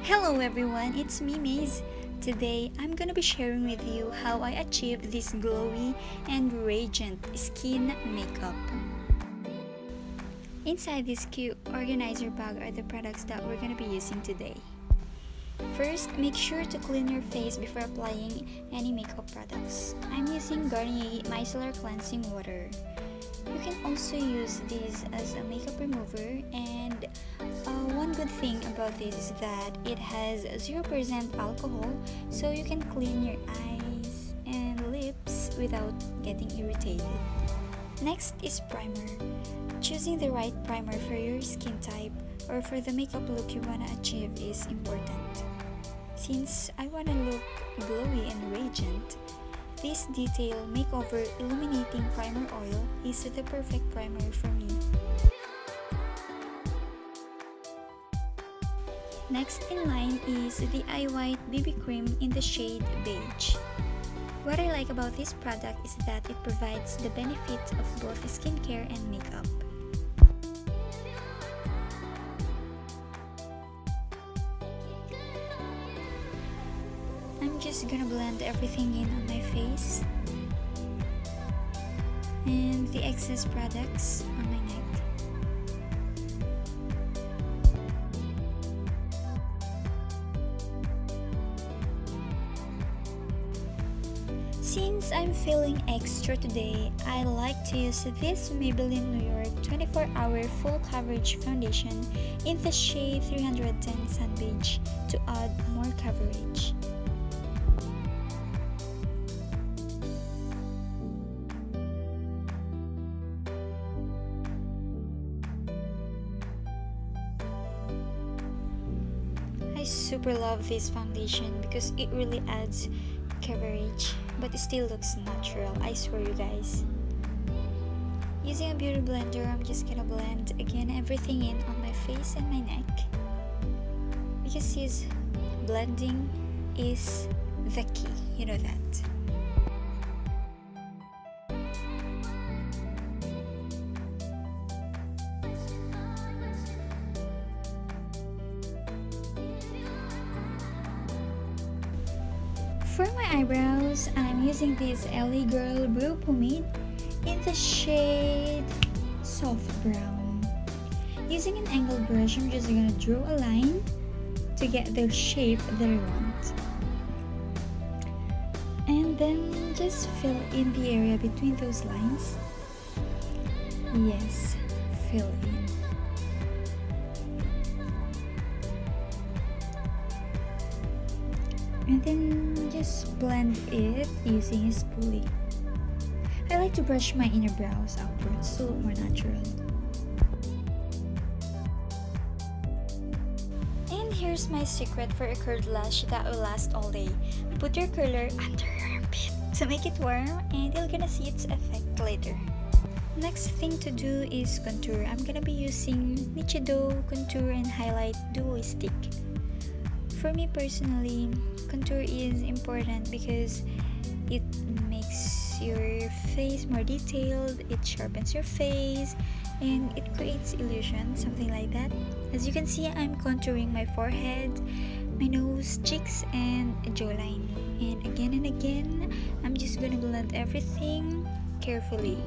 Hello everyone, it's me Maze. Today, I'm gonna be sharing with you how I achieved this glowy and radiant skin makeup. Inside this cute organizer bag are the products that we're gonna be using today. First, make sure to clean your face before applying any makeup products. I'm using Garnier Micellar Cleansing Water. You can also use this as a makeup remover, and one good thing about this is that it has 0% alcohol, so you can clean your eyes and lips without getting irritated. Next is primer. Choosing the right primer for your skin type or for the makeup look you wanna achieve is important. Since I wanna look glowy and radiant, this detail makeover illuminating primer oil is the perfect primer for me. Next in line is the Eye White BB Cream in the shade Beige. What I like about this product is that it provides the benefits of both skincare and makeup. I'm just gonna blend everything in on my face and the excess products on my neck. Since I'm feeling extra today, I like to use this Maybelline New York 24-Hour Full Coverage Foundation in the shade 310 Sun Beige to add more coverage. I super love this foundation because it really adds coverage, but it still looks natural, I swear you guys. Using a beauty blender, I'm just gonna blend again everything in on my face and my neck, because his blending is the key, you know that. For my eyebrows, I'm using this LA Girl Brow Pomade in the shade Soft Brown. Using an angled brush, I'm just gonna draw a line to get the shape that I want. And then just fill in the area between those lines. Yes, fill in. And then just blend it using a spoolie. I like to brush my inner brows upwards to look more natural. And here's my secret for a curled lash that will last all day. Put your curler under your armpit to make it warm, and you're gonna see its effect later. Next thing to do is contour. I'm gonna be using Nichido Contour and Highlight Duo Stick. For me personally, contour is important because it makes your face more detailed, it sharpens your face, and it creates illusion, something like that. As you can see, I'm contouring my forehead, my nose, cheeks, and jawline. And again, I'm just gonna blend everything carefully.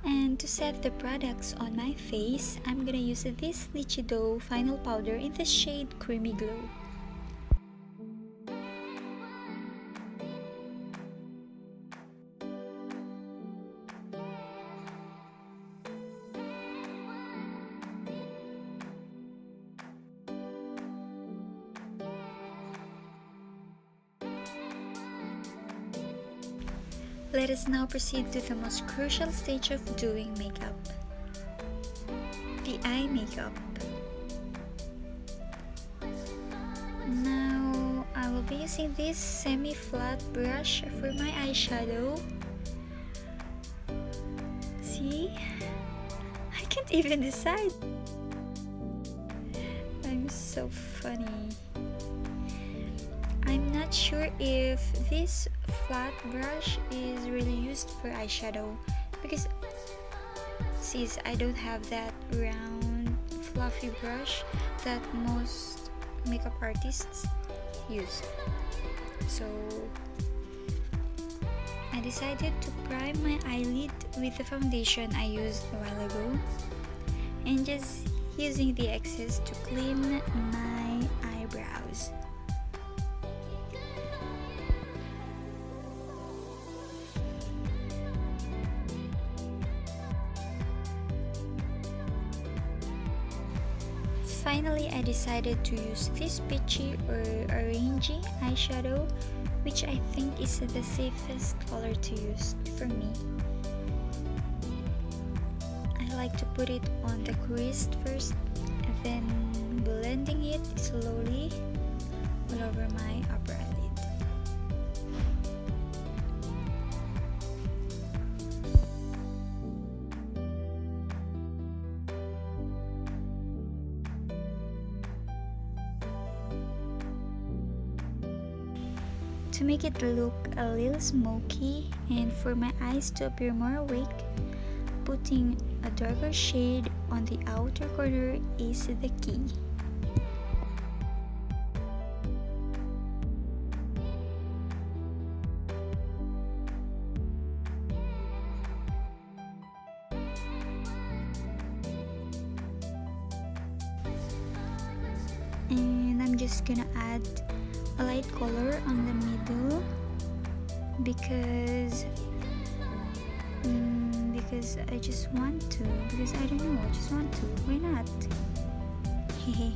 And to set the products on my face, I'm gonna use this Nichido Final Powder in the shade Creamy Glow. Let us now proceed to the most crucial stage of doing makeup, the eye makeup. Now using this semi-flat brush for my eyeshadow. See? I can't even decide. I'm so funny. I'm not sure if this flat brush is really used for eyeshadow because since I don't have that round fluffy brush that most makeup artists use. So I decided to prime my eyelid with the foundation I used a while ago and just using the excess to clean my eyebrows. Finally, I decided to use this peachy or orangey eyeshadow, which I think is the safest color to use for me. I like to put it on the crease first, and then blending it slowly all over my upper eyelid. To make it look a little smoky and for my eyes to appear more awake, putting a darker shade on the outer corner is the key. And I'm just gonna add a light color on the middle because I just want to, because I don't know, I just want to, why not? Hehe.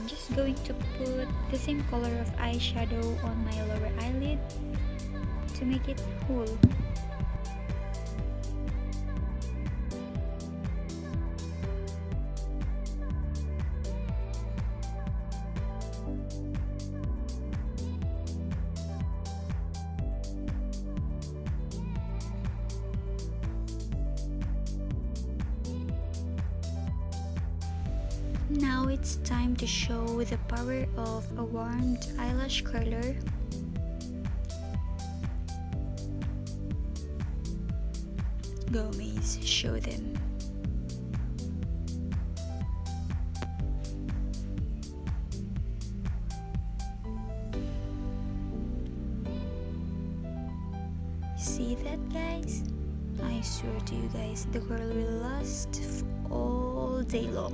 Just going to put the same color of eyeshadow on my lower eyelid to make it whole. Now it's time to show the power of a warmed eyelash curler. Go Maze, show them. See that, guys? I swear to you guys, the curl will last all day long.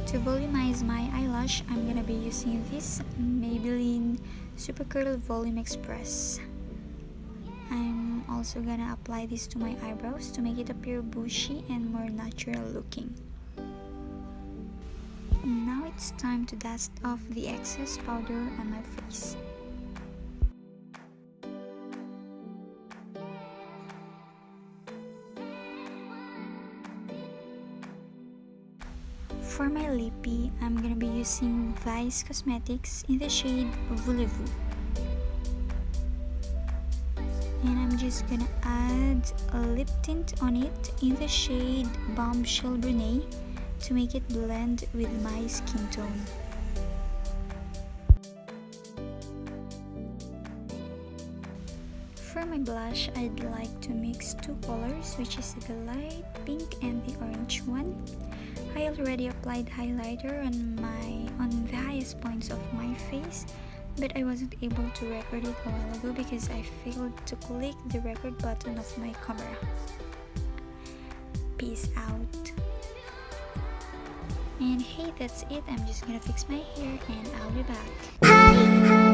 To volumize my eyelash, I'm gonna be using this Maybelline Super Curl Volume Express. I'm also gonna apply this to my eyebrows to make it appear bushy and more natural looking. Now it's time to dust off the excess powder on my face. For my lippy, I'm gonna be using Vice Cosmetics in the shade Voulez-Vous. And I'm just gonna add a lip tint on it in the shade Bombshell Brunei to make it blend with my skin tone. For my blush, I'd like to mix two colors, which is the light pink and the orange one. I already applied highlighter on the highest points of my face, but I wasn't able to record it a while ago because I failed to click the record button of my camera. Peace out. And hey, that's it. I'm just gonna fix my hair and I'll be back.